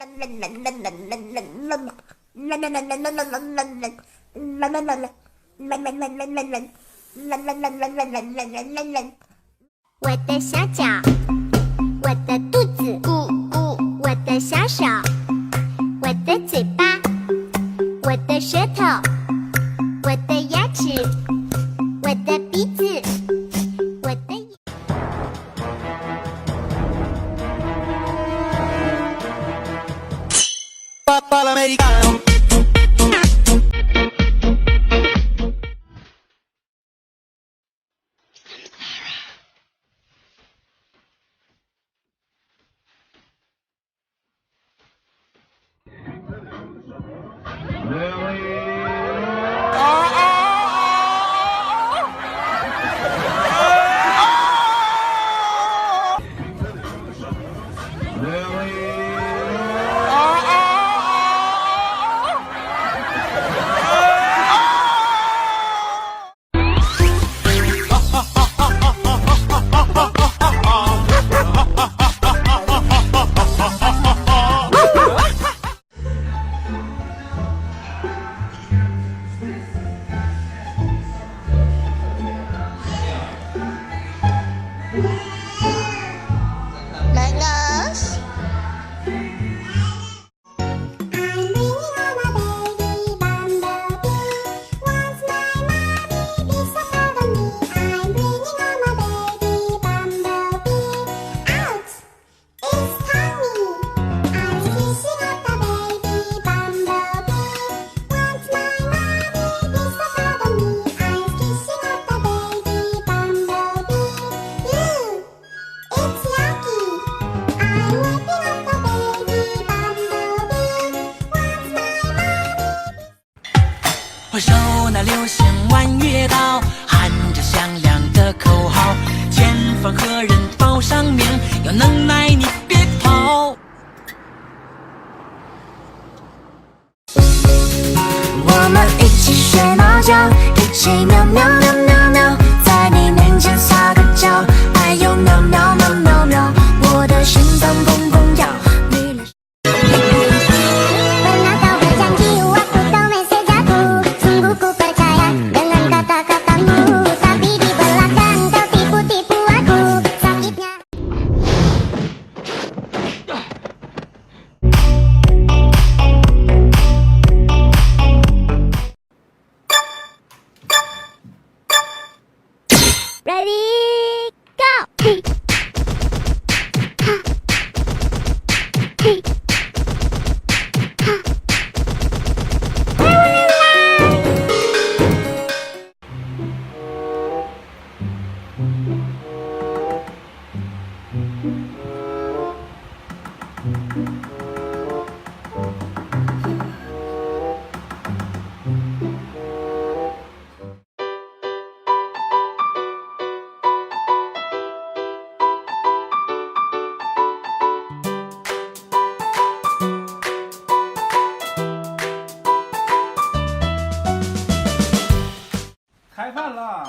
我的小脚，我的肚子，咕咕，我的小手，我的嘴巴，我的舌头，我的牙齿，我的鼻子，我的眼。我手拿流星弯月刀，喊着响亮的口号，前方何人报上名？有能耐你别跑。我们一起睡猫觉，一起喵喵喵喵喵，在你面前撒个娇，哎呦喵喵喵喵喵，我的心脏砰砰跳。Ready, go!开饭了，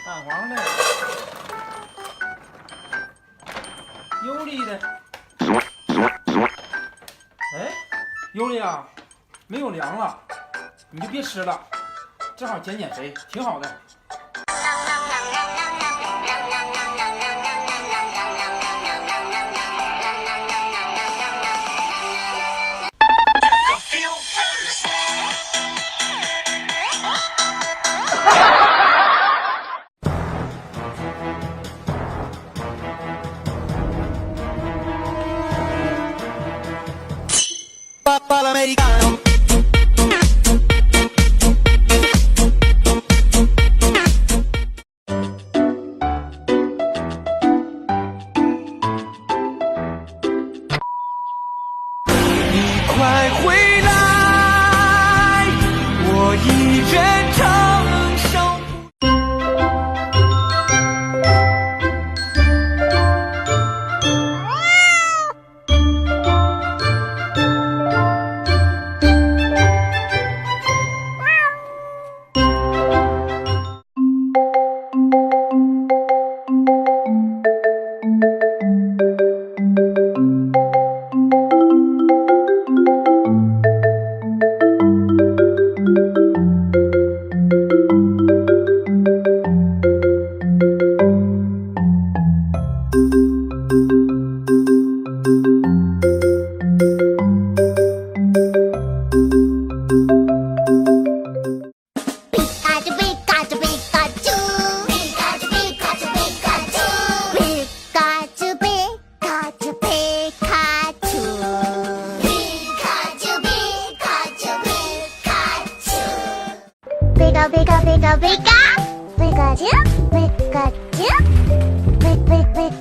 蛋黄的，油粒的。哎，油粒啊，没有凉了，你就别吃了，正好减肥，挺好的。Americano. 快回来，我一人承受不。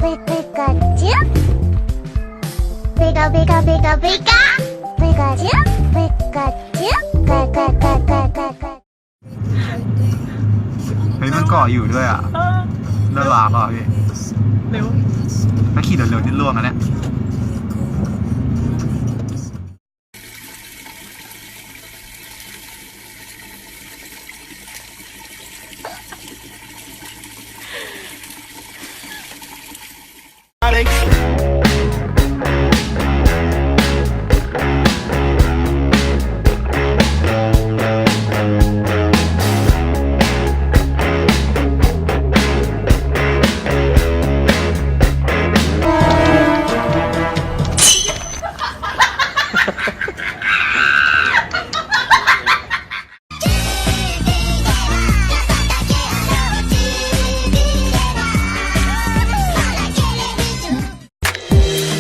Pikachu. Pika pika pika pika. Pikachu. Pikachu. Pikachu. เฮ้ยมันเกาะอยู่ด้วยอ่ะน่ารักอ่ะพี่ เร็ว ถ้าขี่เร็วๆนี่ล่วงอ่ะเนี่ย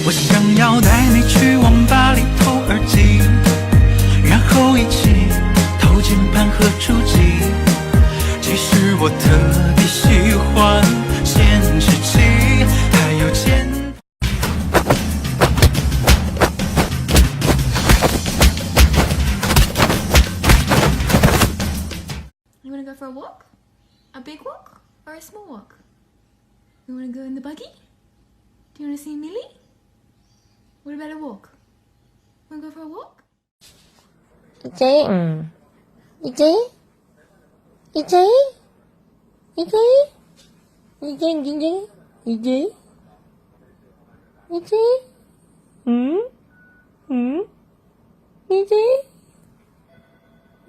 我想要带你去网吧里偷耳机，然后一起偷键盘和触及。其实我特别喜欢显示器，还有键。You wanna go for a walk? A big walk or a small walk? You wanna go in the buggy? Do you wanna see Millie? What about a walk? Wanna go for a walk? 이제 이제 이제 이제 이제 이제 이제 이제 이제 이제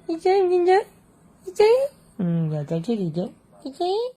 이제 이제 여자들 이제 이제